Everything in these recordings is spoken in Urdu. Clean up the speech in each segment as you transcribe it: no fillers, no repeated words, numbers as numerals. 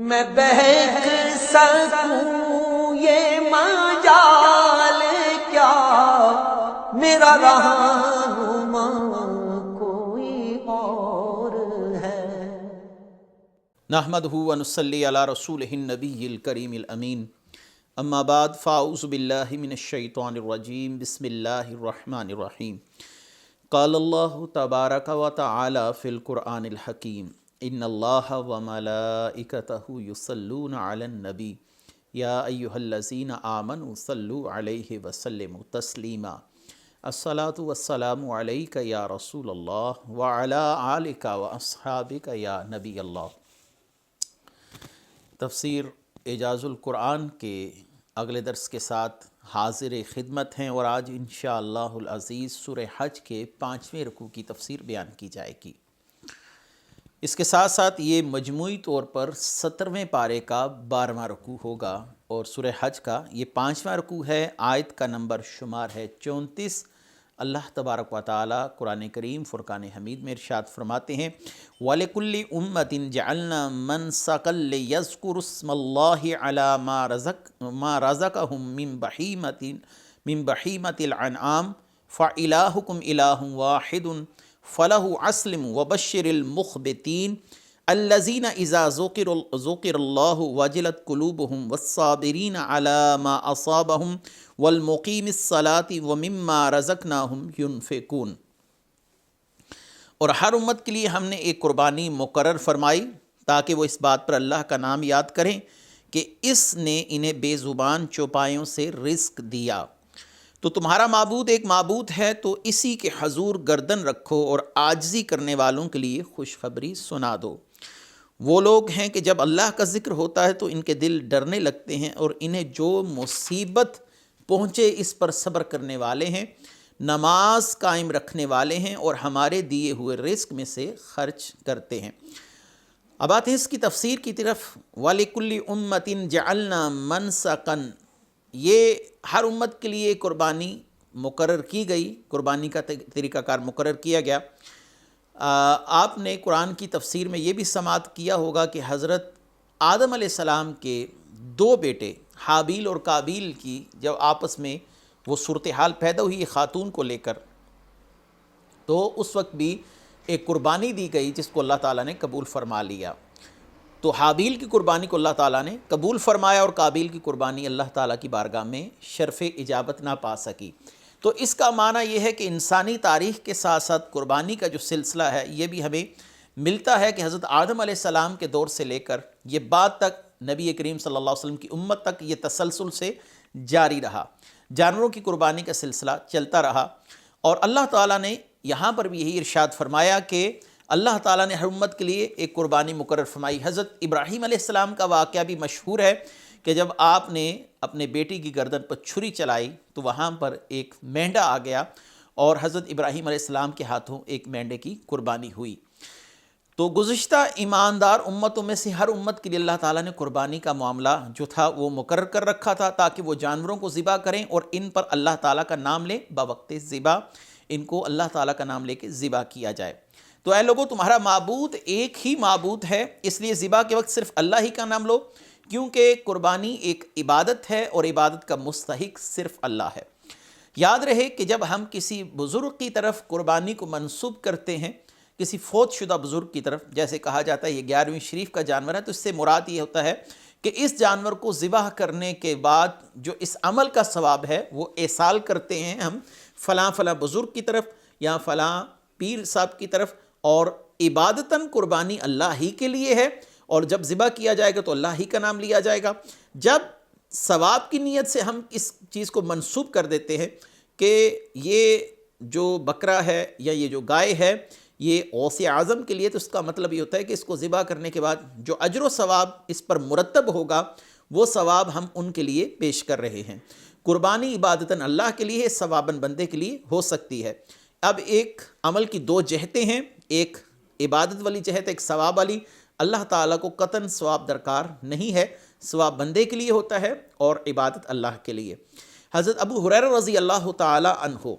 میں بہک سکوں یہ مجال کیا، میرا رہنما کوئی اور ہے۔ نحمدہ و نصلی علی رسولہ النبی الکریم الامین، اما بعد فاعوذ باللہ من الشیطان الرجیم، بسم اللہ الرحمن الرحیم۔ قال اللہ تبارک و تعالی فی القرآن الحکیم، ان اللہ و ملائکتہ یصلون علی النبی یا ایہا الذین آمنوا صلوا علیہ وسلموا تسلیما۔ الصلاۃ والسلام علیک یا رسول اللہ وعلی آلک و اصحابک یا نبی اللہ۔ تفسیر اعجاز القرآن کے اگلے درس کے ساتھ حاضر خدمت ہیں، اور آج انشاءاللہ العزیز سورہ حج کے 5ویں رکوع کی تفسیر بیان کی جائے گی۔ اس کے ساتھ ساتھ یہ مجموعی طور پر 17ویں پارے کا 12واں رکوع ہوگا، اور سورہ حج کا یہ 5واں رکوع ہے۔ آیت کا نمبر شمار ہے 34۔ اللہ تبارک و تعالی قرآن کریم فرقان حمید میں ارشاد فرماتے ہیں، وَلِكُلِّ أُمَّةٍ جَعَلْنَا مَنسَكًا لِيَذْكُرُوا اسْمَ اللَّهِ عَلَى مَا رَزَقَهُم مِّن بَهِيمَةِ الْأَنْعَامِ فَإِلَٰهُكُمْ إِلَٰهٌ وَاحِدٌ فَلَهُ أَسْلِمْ وَبَشِّرِ الْمُخْبِتِينَ الذين إذا ذكر الله وجلت قلوبهم والصابرين على ما أصابهم والمقيم الصلاة ومما رزقناهم ينفقون۔ اور ہر امت کے لیے ہم نے ایک قربانی مقرر فرمائی تاکہ وہ اس بات پر اللہ کا نام یاد کریں کہ اس نے انہیں بے زبان چوپایوں سے رزق دیا۔ تو تمہارا معبود ایک معبود ہے، تو اسی کے حضور گردن رکھو اور عاجزی کرنے والوں کے لیے خوشخبری سنا دو۔ وہ لوگ ہیں کہ جب اللہ کا ذکر ہوتا ہے تو ان کے دل ڈرنے لگتے ہیں، اور انہیں جو مصیبت پہنچے اس پر صبر کرنے والے ہیں، نماز قائم رکھنے والے ہیں، اور ہمارے دیے ہوئے رزق میں سے خرچ کرتے ہیں۔ اب آتے ہیں اس کی تفسیر کی طرف۔ وَلِكُلِّ أُمَّةٍ جَعَلْنَا مَنسَكًا، یہ ہر امت کے لیے قربانی مقرر کی گئی، قربانی کا طریقہ کار مقرر کیا گیا۔ آپ نے قرآن کی تفسیر میں یہ بھی سماعت کیا ہوگا کہ حضرت آدم علیہ السلام کے 2 بیٹے حابیل اور قابیل کی جب آپس میں وہ صورتحال پیدا ہوئی خاتون کو لے کر، تو اس وقت بھی ایک قربانی دی گئی جس کو اللہ تعالیٰ نے قبول فرما لیا۔ تو حابیل کی قربانی کو اللہ تعالیٰ نے قبول فرمایا، اور قابیل کی قربانی اللہ تعالیٰ کی بارگاہ میں شرف اجابت نہ پا سکی۔ تو اس کا معنی یہ ہے کہ انسانی تاریخ کے ساتھ ساتھ قربانی کا جو سلسلہ ہے یہ بھی ہمیں ملتا ہے کہ حضرت آدم علیہ السلام کے دور سے لے کر یہ بعد تک نبی کریم صلی اللہ علیہ وسلم کی امت تک یہ تسلسل سے جاری رہا۔ جانوروں کی قربانی کا سلسلہ چلتا رہا، اور اللہ تعالیٰ نے یہاں پر بھی یہی ارشاد فرمایا کہ اللہ تعالیٰ نے ہر امت کے لیے ایک قربانی مقرر فرمائی۔ حضرت ابراہیم علیہ السلام کا واقعہ بھی مشہور ہے کہ جب آپ نے اپنے بیٹی کی گردن پر چھری چلائی تو وہاں پر ایک مینڈا آ گیا، اور حضرت ابراہیم علیہ السلام کے ہاتھوں ایک مینڈے کی قربانی ہوئی۔ تو گزشتہ ایماندار امتوں میں سے ہر امت کے لیے اللہ تعالیٰ نے قربانی کا معاملہ جو تھا وہ مقرر کر رکھا تھا تاکہ وہ جانوروں کو ذبح کریں اور ان پر اللہ تعالیٰ کا نام لیں بوقت ذبح، ان کو اللہ تعالیٰ کا نام لے کے ذبح کیا جائے۔ تو اے لوگوں، تمہارا معبود ایک ہی معبود ہے، اس لیے ذبح کے وقت صرف اللہ ہی کا نام لو، کیونکہ قربانی ایک عبادت ہے اور عبادت کا مستحق صرف اللہ ہے۔ یاد رہے کہ جب ہم کسی بزرگ کی طرف قربانی کو منسوب کرتے ہیں، کسی فوت شدہ بزرگ کی طرف، جیسے کہا جاتا ہے یہ 11ویں شریف کا جانور ہے، تو اس سے مراد یہ ہوتا ہے کہ اس جانور کو ذبح کرنے کے بعد جو اس عمل کا ثواب ہے وہ ایصال کرتے ہیں ہم فلاں فلاں بزرگ کی طرف یا فلاں پیر صاحب کی طرف، اور عبادتاً قربانی اللہ ہی کے لیے ہے، اور جب ذبح کیا جائے گا تو اللہ ہی کا نام لیا جائے گا۔ جب ثواب کی نیت سے ہم اس چیز کو منسوب کر دیتے ہیں کہ یہ جو بکرا ہے یا یہ جو گائے ہے یہ غوث اعظم کے لیے، تو اس کا مطلب یہ ہوتا ہے کہ اس کو ذبح کرنے کے بعد جو اجر و ثواب اس پر مرتب ہوگا وہ ثواب ہم ان کے لیے پیش کر رہے ہیں۔ قربانی عبادتاً اللہ کے لیے، ثواباً بندے کے لیے ہو سکتی ہے۔ اب ایک عمل کی 2 جہتیں ہیں، ایک عبادت والی جہت، ایک ثواب والی۔ اللہ تعالیٰ کو قطعاً ثواب درکار نہیں ہے، ثواب بندے کے لیے ہوتا ہے اور عبادت اللہ کے لیے۔ حضرت ابو ہریرہ رضی اللہ تعالیٰ عنہ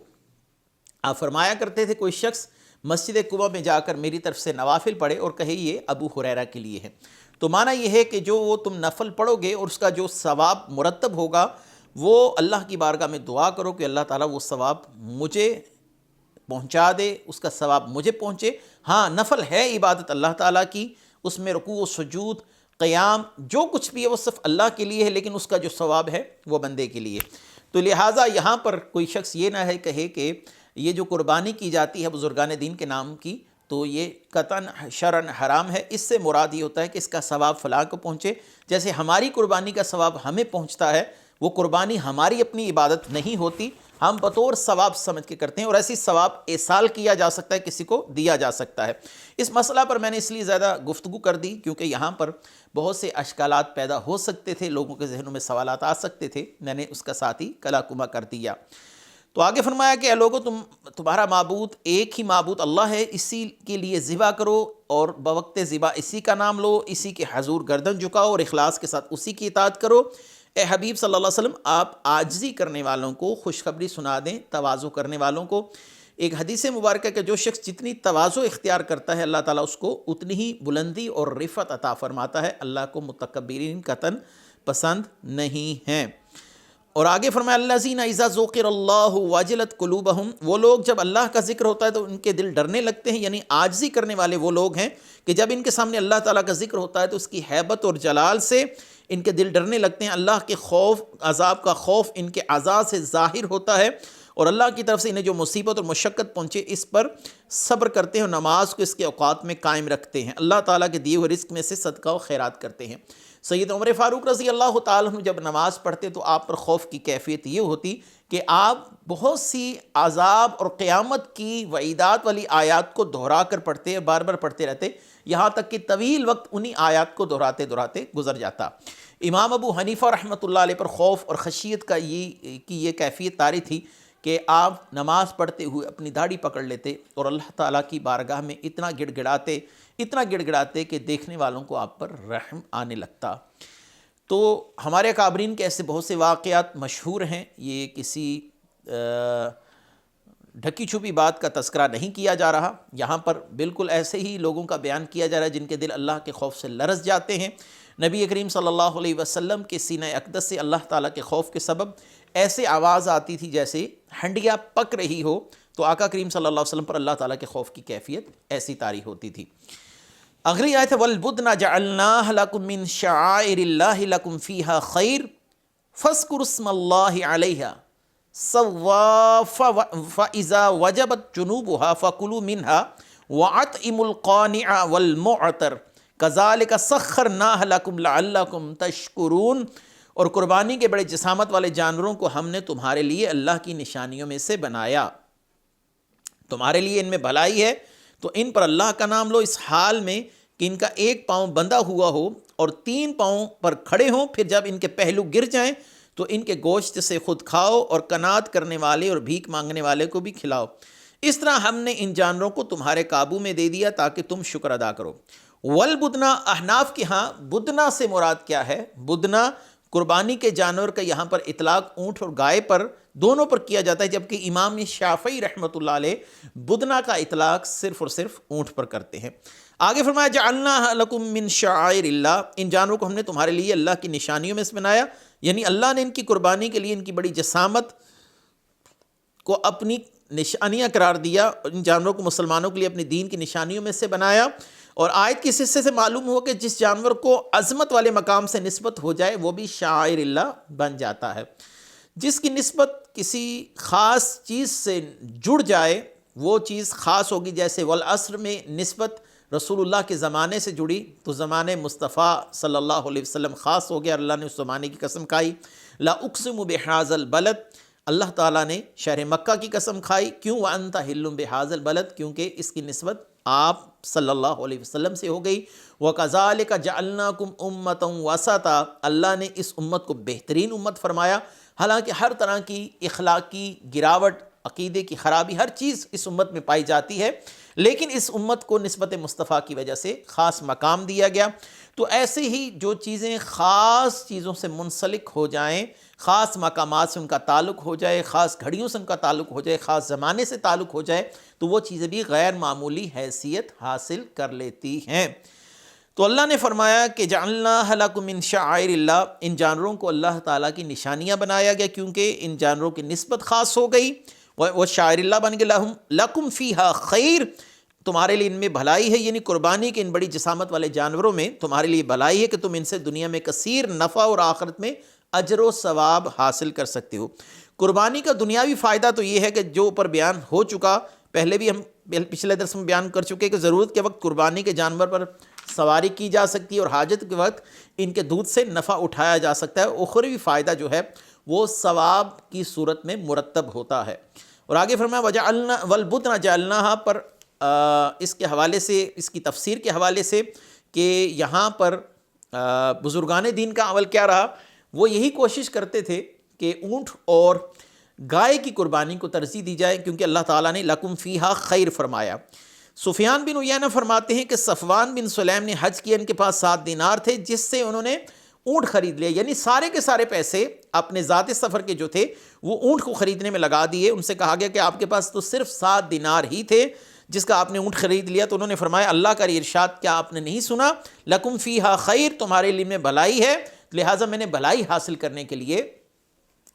آپ فرمایا کرتے تھے، کوئی شخص مسجد قباء میں جا کر میری طرف سے نوافل پڑھے اور کہے یہ ابو ہریرہ کے لیے ہے۔ تو معنی یہ ہے کہ جو وہ تم نفل پڑھو گے اور اس کا جو ثواب مرتب ہوگا وہ اللہ کی بارگاہ میں دعا کرو کہ اللہ تعالیٰ وہ ثواب مجھے پہنچا دے، اس کا ثواب مجھے پہنچے۔ ہاں نفل ہے عبادت اللہ تعالیٰ کی، اس میں رکوع و سجود قیام جو کچھ بھی ہے وہ صرف اللہ کے لیے ہے، لیکن اس کا جو ثواب ہے وہ بندے کے لیے۔ تو لہٰذا یہاں پر کوئی شخص یہ نہ ہے کہے کہ یہ جو قربانی کی جاتی ہے بزرگان دین کے نام کی تو یہ قطعاً شرعاً حرام ہے۔ اس سے مراد یہ ہوتا ہے کہ اس کا ثواب فلاں کو پہنچے، جیسے ہماری قربانی کا ثواب ہمیں پہنچتا ہے۔ وہ قربانی ہماری اپنی عبادت نہیں ہوتی، ہم بطور ثواب سمجھ کے کرتے ہیں، اور ایسی ثواب ایصال کیا جا سکتا ہے، کسی کو دیا جا سکتا ہے۔ اس مسئلہ پر میں نے اس لیے زیادہ گفتگو کر دی کیونکہ یہاں پر بہت سے اشکالات پیدا ہو سکتے تھے، لوگوں کے ذہنوں میں سوالات آ سکتے تھے، میں نے اس کا ساتھ ہی کلا کما کر دیا۔ تو آگے فرمایا کہ اے لوگو تمہارا معبود ایک ہی معبود اللہ ہے، اسی کے لیے ذبح کرو اور بوقت ذبح اسی کا نام لو، اسی کے حضور گردن جھکاؤ اور اخلاص کے ساتھ اسی کی اطاعت کرو۔ اے حبیب صلی اللہ علیہ وسلم آپ عاجزی کرنے والوں کو خوشخبری سنا دیں، تواضع کرنے والوں کو۔ ایک حدیث مبارکہ کہ جو شخص جتنی تواضع اختیار کرتا ہے اللہ تعالیٰ اس کو اتنی ہی بلندی اور رفعت عطا فرماتا ہے۔ اللہ کو متکبرین قطعاً پسند نہیں ہیں۔ اور آگے فرمایا الذین اذا ذکر اللہ وجلت قلوبہم، وہ لوگ جب اللہ کا ذکر ہوتا ہے تو ان کے دل ڈرنے لگتے ہیں، یعنی عاجزی کرنے والے وہ لوگ ہیں کہ جب ان کے سامنے اللہ تعالیٰ کا ذکر ہوتا ہے تو اس کی ہیبت اور جلال سے ان کے دل ڈرنے لگتے ہیں، اللہ کے خوف عذاب کا خوف ان کے اعضاء سے ظاہر ہوتا ہے، اور اللہ کی طرف سے انہیں جو مصیبت اور مشقت پہنچے اس پر صبر کرتے ہیں اور نماز کو اس کے اوقات میں قائم رکھتے ہیں، اللہ تعالیٰ کے دیے ہوئے رزق میں سے صدقہ و خیرات کرتے ہیں۔ سید عمر فاروق رضی اللہ تعالیٰ عنہ جب نماز پڑھتے تو آپ پر خوف کی کیفیت یہ ہوتی کہ آپ بہت سی عذاب اور قیامت کی وعیدات والی آیات کو دہرا کر پڑھتے، بار بار پڑھتے رہتے، یہاں تک کہ طویل وقت انہی آیات کو دہراتے دہراتے گزر جاتا۔ امام ابو حنیفہ رحمۃ اللہ علیہ پر خوف اور خشیت کا یہ کیفیت طاری تھی کہ آپ نماز پڑھتے ہوئے اپنی داڑھی پکڑ لیتے اور اللہ تعالیٰ کی بارگاہ میں اتنا گڑ گڑاتے کہ دیکھنے والوں کو آپ پر رحم آنے لگتا۔ تو ہمارے اکابرین کے ایسے بہت سے واقعات مشہور ہیں، یہ کسی ڈھکی چھپی بات کا تذکرہ نہیں کیا جا رہا، یہاں پر بالکل ایسے ہی لوگوں کا بیان کیا جا رہا ہے جن کے دل اللہ کے خوف سے لرز جاتے ہیں۔ نبی کریم صلی اللہ علیہ وسلم کے سینہ اقدس سے اللہ تعالیٰ کے خوف کے سبب ایسے آواز آتی تھی جیسے ہنڈیا پک رہی ہو، تو آقا کریم صلی اللہ علیہ وسلم پر اللہ تعالیٰ کے خوف کی کیفیت ایسی طاری ہوتی تھی۔ اگلی آیت ہے وَالْبُدْنَ جَعَلْنَاهَا لَكُم مِّن شَعَائِرِ اللَّهِ لَكُمْ فِيهَا خَيْرٌ فَاذْكُرُوا اسْمَ اللَّهِ عَلَيْهَا سَوَّافَ فَإِذَا وَجَبَتْ جُنُوبُهَا فَكُلُوا مِنْهَا وَأَطْعِمُوا الْقَانِعَ وَالْمُعْتَرَ كَذَلِكَ سَخَّرْنَاهَا لَكُمْ لَعَلَّكُمْ تَشْكُرُونَ، اور قربانی کے بڑے جسامت والے جانوروں کو ہم نے تمہارے لیے اللہ کی نشانیوں میں سے بنایا، تمہارے لیے ان میں بھلائی ہے تو ان پر اللہ کا نام لو، اس حال میں کہ ان کا ایک پاؤں بندھا ہوا ہو اور 3 پاؤں پر کھڑے ہوں، پھر جب ان کے پہلو گر جائیں تو ان کے گوشت سے خود کھاؤ اور قناعت کرنے والے اور بھیک مانگنے والے کو بھی کھلاؤ۔ اس طرح ہم نے ان جانوروں کو تمہارے قابو میں دے دیا تاکہ تم شکر ادا کرو۔ والبدنا، احناف کے ہاں بدنا سے مراد کیا ہے؟ بدنا قربانی کے جانور کا یہاں پر اطلاق اونٹ اور گائے پر دونوں پر کیا جاتا ہے، جبکہ امام شافعی رحمۃ اللہ علیہ بدنا کا اطلاق صرف اور صرف اونٹ پر کرتے ہیں۔ آگے فرمایا جعلناها لکم من شعائر اللہ، ان جانوروں کو ہم نے تمہارے لیے اللہ کی نشانیوں میں سے بنایا، یعنی اللہ نے ان کی قربانی کے لیے ان کی بڑی جسامت کو اپنی نشانیاں قرار دیا، ان جانوروں کو مسلمانوں کے لیے اپنے دین کی نشانیوں میں سے بنایا۔ اور آیت کے اس حصے سے معلوم ہو کہ جس جانور کو عظمت والے مقام سے نسبت ہو جائے وہ بھی شاعر اللہ بن جاتا ہے، جس کی نسبت کسی خاص چیز سے جڑ جائے وہ چیز خاص ہوگی۔ جیسے والعصر میں نسبت رسول اللہ کے زمانے سے جڑی تو زمانے مصطفیٰ صلی اللہ علیہ وسلم خاص ہو گیا، اللہ نے اس زمانے کی قسم کھائی۔ لا اقسم بہذا البلد، اللہ تعالیٰ نے شہر مکہ کی قسم کھائی، کیوں؟ وانت حل بہذا البلد، کیونکہ اس کی نسبت آپ صلی اللہ علیہ وسلم سے ہو گئی۔ وَكَذَلِكَ جَعَلْنَاكُمْ أُمَّةً وَسَطًا، اللہ نے اس امت کو بہترین امت فرمایا، حالانکہ ہر طرح کی اخلاقی گراوٹ، عقیدے کی خرابی، ہر چیز اس امت میں پائی جاتی ہے، لیکن اس امت کو نسبت مصطفیٰ کی وجہ سے خاص مقام دیا گیا۔ تو ایسے ہی جو چیزیں خاص چیزوں سے منسلک ہو جائیں، خاص مقامات سے ان کا تعلق ہو جائے، خاص گھڑیوں سے ان کا تعلق ہو جائے، خاص زمانے سے تعلق ہو جائے، تو وہ چیزیں بھی غیر معمولی حیثیت حاصل کر لیتی ہیں۔ تو اللہ نے فرمایا کہ جعلناها لکم من شعائر اللہ، ان جانوروں کو اللہ تعالیٰ کی نشانیاں بنایا گیا کیونکہ ان جانوروں کی نسبت خاص ہو گئی، وہ شاعر اللہ بن گئے، لکم فیہا خیر، تمہارے لیے ان میں بھلائی ہے، یعنی قربانی کے ان بڑی جسامت والے جانوروں میں تمہارے لیے بھلائی ہے کہ تم ان سے دنیا میں کثیر نفع اور آخرت میں اجر و ثواب حاصل کر سکتے ہو۔ قربانی کا دنیاوی فائدہ تو یہ ہے کہ جو اوپر بیان ہو چکا، پہلے بھی ہم پچھلے درس میں بیان کر چکے کہ ضرورت کے وقت قربانی کے جانور پر سواری کی جا سکتی ہے اور حاجت کے وقت ان کے دودھ سے نفع اٹھایا جا سکتا ہے، اخروی فائدہ جو ہے وہ ثواب کی صورت میں مرتب ہوتا ہے۔ اور آگے فرمایا وجعلنا والبدن جعلناها پر اس کے حوالے سے، اس کی تفسیر کے حوالے سے کہ یہاں پر بزرگان دین کا عمل کیا رہا، وہ یہی کوشش کرتے تھے کہ اونٹ اور گائے کی قربانی کو ترجیح دی جائے کیونکہ اللہ تعالیٰ نے لکم فیہا خیر فرمایا۔ سفیان بن عیینہ فرماتے ہیں کہ صفوان بن سلیم نے حج کیا، ان کے پاس 7 دینار تھے جس سے انہوں نے اونٹ خرید لیا، یعنی سارے کے سارے پیسے اپنے ذات سفر کے جو تھے وہ اونٹ کو خریدنے میں لگا دیے۔ ان سے کہا گیا کہ آپ کے پاس تو صرف 7 دینار ہی تھے جس کا آپ نے اونٹ خرید لیا، تو انہوں نے فرمایا اللہ کا ارشاد کیا آپ نے نہیں سنا، لکم فیہا خیر، تمہارے لیے میں بھلائی ہے، لہٰذا میں نے بھلائی حاصل کرنے کے لیے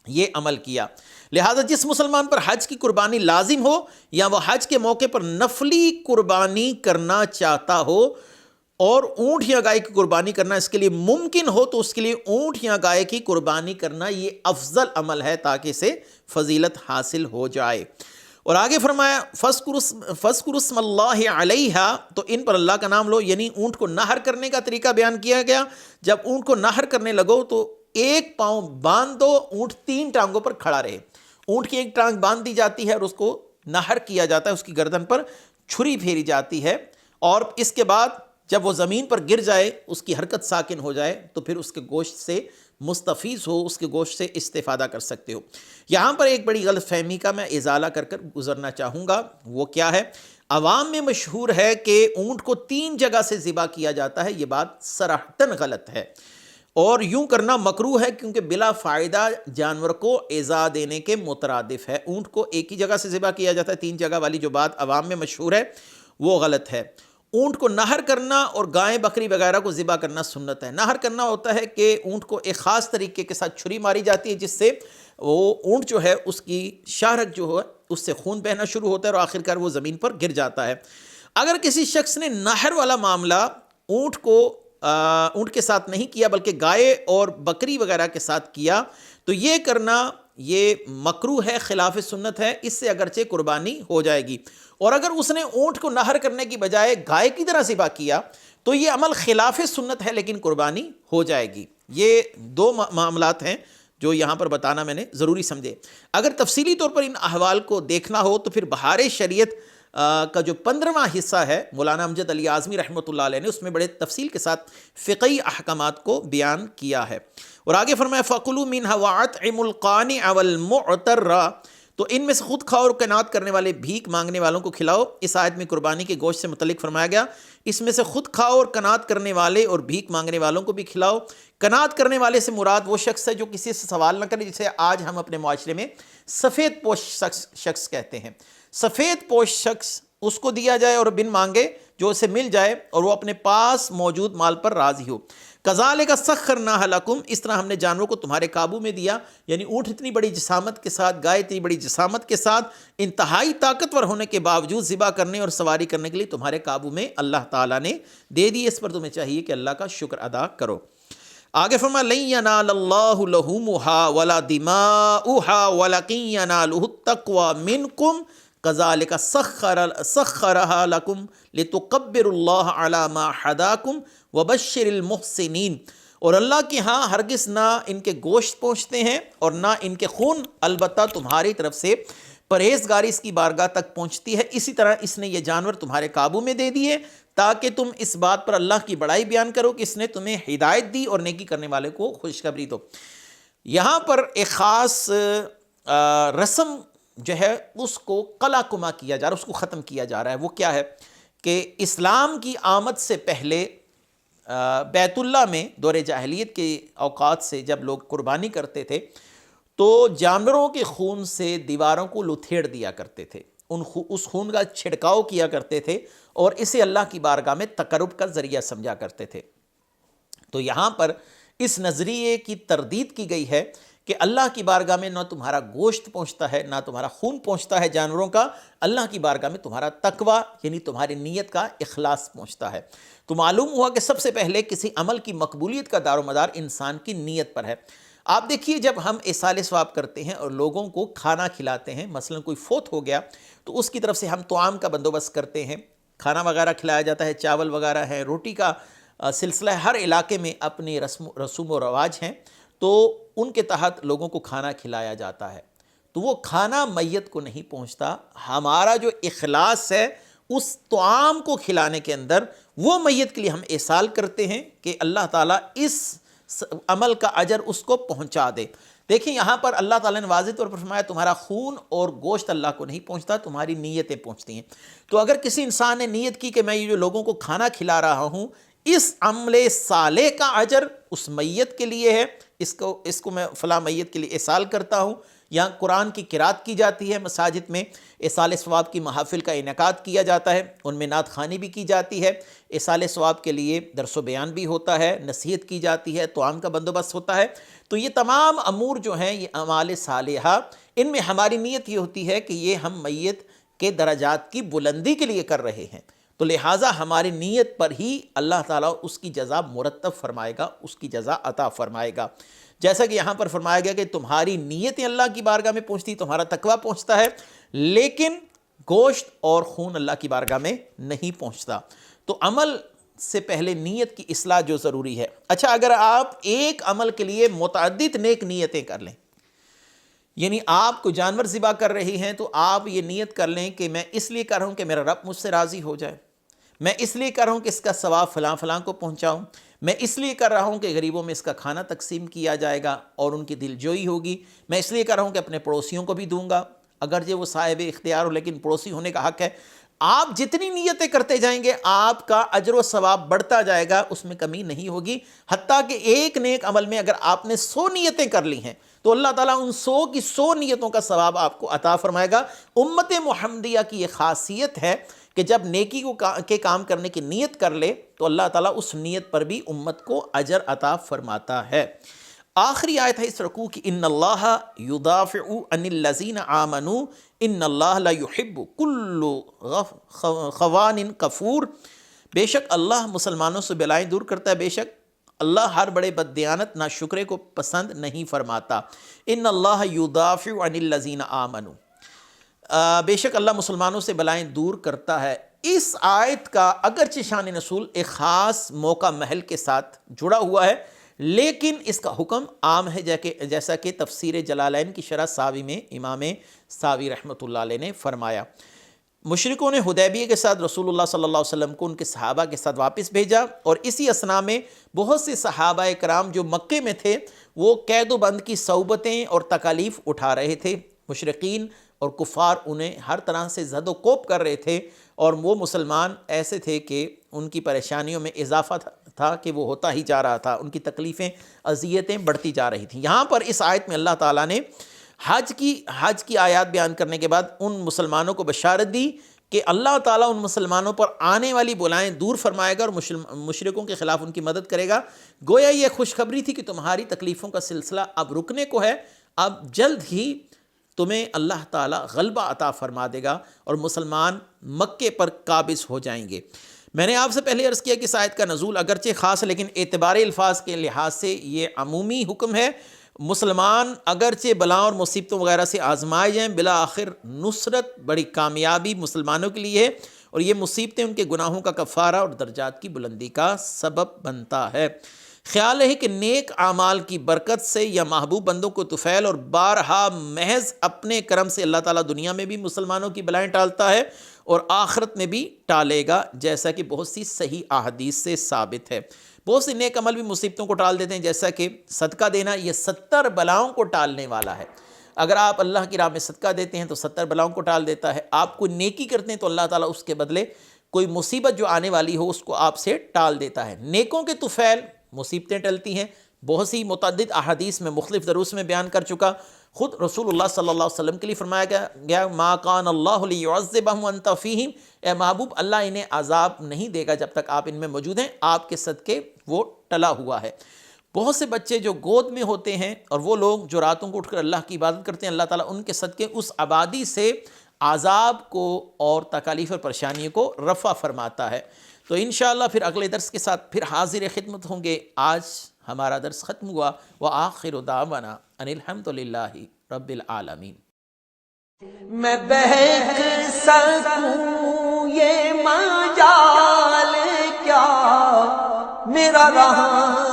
یہ عمل کیا۔ لہٰذا جس مسلمان پر حج کی قربانی لازم ہو یا وہ حج کے موقع پر نفلی قربانی کرنا چاہتا ہو اور اونٹ یا گائے کی قربانی کرنا اس کے لیے ممکن ہو، تو اس کے لیے اونٹ یا گائے کی قربانی کرنا یہ افضل عمل ہے تاکہ اسے فضیلت حاصل ہو جائے۔ اور آگے فرمایا فَاذْكُرُوا اسْمَ اللَّهِ عَلَيْهَا، تو ان پر اللہ کا نام لو، یعنی اونٹ کو نہر کرنے کا طریقہ بیان کیا گیا۔ جب اونٹ کو نہر کرنے لگو تو ایک پاؤں باندھ دو، اونٹ 3 ٹانگوں پر کھڑا رہے۔ اونٹ کی ایک ٹانگ باندھ دی جاتی ہے اور اس کو نہر کیا جاتا ہے، اس کی گردن پر چھری پھیری جاتی ہے، اور اس کے بعد جب وہ زمین پر گر جائے، اس کی حرکت ساکن ہو جائے، تو پھر اس کے گوشت سے مستفیض ہو، اس کے گوشت سے استفادہ کر سکتے ہو۔ یہاں پر ایک بڑی غلط فہمی کا میں ازالہ کر گزرنا چاہوں گا، وہ کیا ہے؟ عوام میں مشہور ہے کہ اونٹ کو 3 جگہ سے ذبح کیا جاتا ہے، یہ بات صراحتاً غلط ہے، اور یوں کرنا مکروہ ہے کیونکہ بلا فائدہ جانور کو ایذا دینے کے مترادف ہے۔ اونٹ کو ایک ہی جگہ سے ذبح کیا جاتا ہے، 3 جگہ والی جو بات عوام میں مشہور ہے وہ غلط ہے۔ اونٹ کو نہر کرنا اور گائے بکری وغیرہ کو ذبح کرنا سنت ہے۔ نہر کرنا ہوتا ہے کہ اونٹ کو ایک خاص طریقے کے ساتھ چھری ماری جاتی ہے جس سے وہ اونٹ جو ہے اس کی شاہرگ جو ہے اس سے خون بہنا شروع ہوتا ہے اور آخرکار وہ زمین پر گر جاتا ہے۔ اگر کسی شخص نے نہر والا معاملہ اونٹ کے ساتھ نہیں کیا بلکہ گائے اور بکری وغیرہ کے ساتھ کیا تو یہ کرنا یہ مکروہ ہے، خلاف سنت ہے، اس سے اگرچہ قربانی ہو جائے گی۔ اور اگر اس نے اونٹ کو نہر کرنے کی بجائے گائے کی طرح ذبح کیا تو یہ عمل خلاف سنت ہے لیکن قربانی ہو جائے گی۔ یہ 2 معاملات ہیں جو یہاں پر بتانا میں نے ضروری سمجھے۔ اگر تفصیلی طور پر ان احوال کو دیکھنا ہو تو پھر بہار شریعت کا جو 15واں حصہ ہے مولانا امجد علی اعظمی رحمۃ اللہ علیہ نے اس میں بڑے تفصیل کے ساتھ فقہی احکامات کو بیان کیا ہے۔ اور آگے فرمایا فَكُلُوا مِنْهَا وَأَطْعِمُوا الْقَانِعَ وَالْمُعْتَرَّ، تو ان میں سے خود کھاؤ اور قناعت کرنے والے بھیک مانگنے والوں کو کھلاؤ۔ اس آیت میں قربانی کے گوشت سے متعلق فرمایا گیا اس میں سے خود کھاؤ اور قناعت کرنے والے اور بھیک مانگنے والوں کو بھی کھلاؤ۔ قناعت کرنے والے سے مراد وہ شخص ہے جو کسی سے سوال نہ کرے، جسے آج ہم اپنے معاشرے میں سفید پوش شخص کہتے ہیں۔ سفید پوش شخص اس کو دیا جائے اور بن مانگے جو اسے مل جائے اور وہ اپنے پاس موجود مال پر راضی ہو۔ کذالک سخرناها لکم، اس طرح ہم نے جانوروں کو تمہارے قابو میں دیا، یعنی اونٹ اتنی بڑی جسامت کے ساتھ، گائے اتنی بڑی جسامت کے ساتھ، انتہائی طاقتور ہونے کے باوجود ذبح کرنے اور سواری کرنے کے لیے تمہارے قابو میں اللہ تعالیٰ نے دے دی۔ اس پر تمہیں چاہیے کہ اللہ کا شکر ادا کرو۔ آگے فرمایا لن ینال اللہ لحومها ولا دماؤها ولکن ینالہ التقوی منکم کذالک سخرها لکم لتکبروا اللہ علی ما ہداکم وبشر المحسنین، اور اللہ کے ہاں ہرگز نہ ان کے گوشت پہنچتے ہیں اور نہ ان کے خون، البتہ تمہاری طرف سے پرہیزگاری اس کی بارگاہ تک پہنچتی ہے۔ اسی طرح اس نے یہ جانور تمہارے قابو میں دے دیے تاکہ تم اس بات پر اللہ کی بڑائی بیان کرو کہ اس نے تمہیں ہدایت دی اور نیکی کرنے والے کو خوشخبری دو۔ یہاں پر ایک خاص رسم جو ہے اس کو قلع کما کیا جا رہا ہے، اس کو ختم کیا جا رہا ہے۔ وہ کیا ہے کہ اسلام کی آمد سے پہلے بیت اللہ میں دور جاہلیت کے اوقات سے جب لوگ قربانی کرتے تھے تو جانوروں کے خون سے دیواروں کو لتھیڑ دیا کرتے تھے، اس خون کا چھڑکاؤ کیا کرتے تھے اور اسے اللہ کی بارگاہ میں تقرب کا ذریعہ سمجھا کرتے تھے۔ تو یہاں پر اس نظریے کی تردید کی گئی ہے کہ اللہ کی بارگاہ میں نہ تمہارا گوشت پہنچتا ہے، نہ تمہارا خون پہنچتا ہے جانوروں کا، اللہ کی بارگاہ میں تمہارا تقوی یعنی تمہاری نیت کا اخلاص پہنچتا ہے۔ تو معلوم ہوا کہ سب سے پہلے کسی عمل کی مقبولیت کا دار و مدار انسان کی نیت پر ہے۔ آپ دیکھیے جب ہم ایصال ثواب کرتے ہیں اور لوگوں کو کھانا کھلاتے ہیں، مثلا کوئی فوت ہو گیا تو اس کی طرف سے ہم طعام کا بندوبست کرتے ہیں، کھانا وغیرہ کھلایا جاتا ہے، چاول وغیرہ ہے، روٹی کا سلسلہ ہے، ہر علاقے میں اپنے رسوم و رواج ہیں، تو ان کے تحت لوگوں کو کھانا کھلایا جاتا ہے۔ تو وہ کھانا میت کو نہیں پہنچتا، ہمارا جو اخلاص ہے اس طعام کو کھلانے کے اندر وہ میت کے لیے ہم ایصال کرتے ہیں کہ اللہ تعالیٰ اس عمل کا اجر اس کو پہنچا دے۔ دیکھیں یہاں پر اللہ تعالیٰ نے واضح طور پر فرمایا تمہارا خون اور گوشت اللہ کو نہیں پہنچتا، تمہاری نیتیں پہنچتی ہیں۔ تو اگر کسی انسان نے نیت کی کہ میں یہ جو لوگوں کو کھانا کھلا رہا ہوں اس عمل صالح کا اجر اس میت کے لیے ہے، اس کو میں فلاں میت کے لیے ایصال کرتا ہوں۔ یہاں قرآن کی قرات کی جاتی ہے، مساجد میں ایصال ثواب کی محافل کا انعقاد کیا جاتا ہے، ان میں نعت خوانی بھی کی جاتی ہے، ایصال ثواب کے لیے درس و بیان بھی ہوتا ہے، نصیحت کی جاتی ہے، طعام کا بندوبست ہوتا ہے۔ تو یہ تمام امور جو ہیں یہ اعمال صالحہ، ان میں ہماری نیت یہ ہوتی ہے کہ یہ ہم میت کے درجات کی بلندی کے لیے کر رہے ہیں، تو لہٰذا ہماری نیت پر ہی اللہ تعالیٰ اس کی جزا مرتب فرمائے گا، اس کی جزا عطا فرمائے گا۔ جیسا کہ یہاں پر فرمایا گیا کہ تمہاری نیتیں اللہ کی بارگاہ میں پہنچتی، تمہارا تقویٰ پہنچتا ہے، لیکن گوشت اور خون اللہ کی بارگاہ میں نہیں پہنچتا۔ تو عمل سے پہلے نیت کی اصلاح جو ضروری ہے۔ اچھا اگر آپ ایک عمل کے لیے متعدد نیک نیتیں کر لیں، یعنی آپ کو جانور ذبح کر رہی ہیں تو آپ یہ نیت کر لیں کہ میں اس لیے کر رہا ہوں کہ میرا رب مجھ سے راضی ہو جائے، میں اس لیے کر رہا ہوں کہ اس کا ثواب فلاں فلاں کو پہنچاؤں، میں اس لیے کر رہا ہوں کہ غریبوں میں اس کا کھانا تقسیم کیا جائے گا اور ان کی دل جوئی ہوگی، میں اس لیے کر رہا ہوں کہ اپنے پڑوسیوں کو بھی دوں گا اگرچہ وہ صاحب اختیار ہو، لیکن پڑوسی ہونے کا حق ہے۔ آپ جتنی نیتیں کرتے جائیں گے آپ کا اجر و ثواب بڑھتا جائے گا، اس میں کمی نہیں ہوگی، حتیٰ کہ ایک نیک عمل میں اگر آپ نے 100 نیتیں کر لی ہیں تو اللہ تعالیٰ ان 100 کی 100 نیتوں کا ثواب آپ کو عطا فرمائے گا۔ امت محمدیہ کی یہ خاصیت ہے کہ جب نیکی کے کام کرنے کی نیت کر لے تو اللہ تعالیٰ اس نیت پر بھی امت کو اجر عطا فرماتا ہے۔ آخری آیت ہے اس رکوع کی، ان اللہ یدافع عن الذین آمنوا ان اللہ لا یحب کل خوان کفور، بے شک اللہ مسلمانوں سے بلائیں دور کرتا ہے، بے شک اللہ ہر بڑے بددیانت ناشکرے کو پسند نہیں فرماتا۔ ان اللہ یدافع عن الذین آمنوا، بے شک اللہ مسلمانوں سے بلائیں دور کرتا ہے۔ اس آیت کا اگرچہ شان نزول ایک خاص موقع محل کے ساتھ جڑا ہوا ہے، لیکن اس کا حکم عام ہے، جیسا کہ تفسیر جلالین کی شرح ساوی میں امام ساوی رحمۃ اللہ علیہ نے فرمایا۔ مشرکوں نے حدیبیہ کے ساتھ رسول اللہ صلی اللہ علیہ وسلم کو ان کے صحابہ کے ساتھ واپس بھیجا، اور اسی اثناء میں بہت سے صحابہ کرام جو مکے میں تھے وہ قید و بند کی صعوبتیں اور تکالیف اٹھا رہے تھے۔ مشرکین اور کفار انہیں ہر طرح سے زد و کوب کر رہے تھے، اور وہ مسلمان ایسے تھے کہ ان کی پریشانیوں میں اضافہ تھا کہ وہ ہوتا ہی جا رہا تھا، ان کی تکلیفیں اذیتیں بڑھتی جا رہی تھیں۔ یہاں پر اس آیت میں اللہ تعالیٰ نے حج کی آیات بیان کرنے کے بعد ان مسلمانوں کو بشارت دی کہ اللہ تعالیٰ ان مسلمانوں پر آنے والی بلائیں دور فرمائے گا اور مشرکوں کے خلاف ان کی مدد کرے گا۔ گویا یہ خوشخبری تھی کہ تمہاری تکلیفوں کا سلسلہ اب رکنے کو ہے، اب جلد ہی تمہیں اللہ تعالیٰ غلبہ عطا فرما دے گا اور مسلمان مکے پر قابض ہو جائیں گے۔ میں نے آپ سے پہلے عرض کیا کہ اس آیت کا نزول اگرچہ خاص ہے، لیکن اعتبار الفاظ کے لحاظ سے یہ عمومی حکم ہے۔ مسلمان اگرچہ بلاؤں اور مصیبتوں وغیرہ سے آزمائے جائیں، بالآخر نصرت بڑی کامیابی مسلمانوں کے لیے ہے، اور یہ مصیبتیں ان کے گناہوں کا کفارہ اور درجات کی بلندی کا سبب بنتا ہے۔ خیال ہے کہ نیک اعمال کی برکت سے یا محبوب بندوں کو طفیل اور بارہا محض اپنے کرم سے اللہ تعالیٰ دنیا میں بھی مسلمانوں کی بلائیں ٹالتا ہے اور آخرت میں بھی ٹالے گا، جیسا کہ بہت سی صحیح احادیث سے ثابت ہے۔ بہت سے نیک عمل بھی مصیبتوں کو ٹال دیتے ہیں، جیسا کہ صدقہ دینا، یہ 70 بلاؤں کو ٹالنے والا ہے۔ اگر آپ اللہ کی راہ میں صدقہ دیتے ہیں تو 70 بلاؤں کو ٹال دیتا ہے۔ آپ کو نیکی کرتے ہیں تو اللہ تعالیٰ اس کے بدلے کوئی مصیبت جو آنے والی ہو اس کو آپ سے ٹال دیتا ہے۔ نیکوں کے طفیل مصیبتیں ٹلتی ہیں، بہت سی متعدد احادیث میں مختلف دروس میں بیان کر چکا۔ خود رسول اللہ صلی اللہ علیہ وسلم کے لیے فرمایا گیا ما کان اللہ لیعذبہم وانت فیہم، اے محبوب اللہ انہیں عذاب نہیں دے گا جب تک آپ ان میں موجود ہیں، آپ کے صدقے وہ ٹلا ہوا ہے۔ بہت سے بچے جو گود میں ہوتے ہیں اور وہ لوگ جو راتوں کو اٹھ کر اللہ کی عبادت کرتے ہیں، اللہ تعالیٰ ان کے صدقے اس آبادی سے عذاب کو اور تکالیف اور پریشانیوں کو رفع فرماتا ہے۔ تو انشاءاللہ پھر اگلے درس کے ساتھ پھر حاضر خدمت ہوں گے۔ آج ہمارا درس ختم ہوا۔ وآخر دعوانا ان الحمد للہ رب العالمین۔ میں بہک سکوں یہ مجال کیا میرا رہا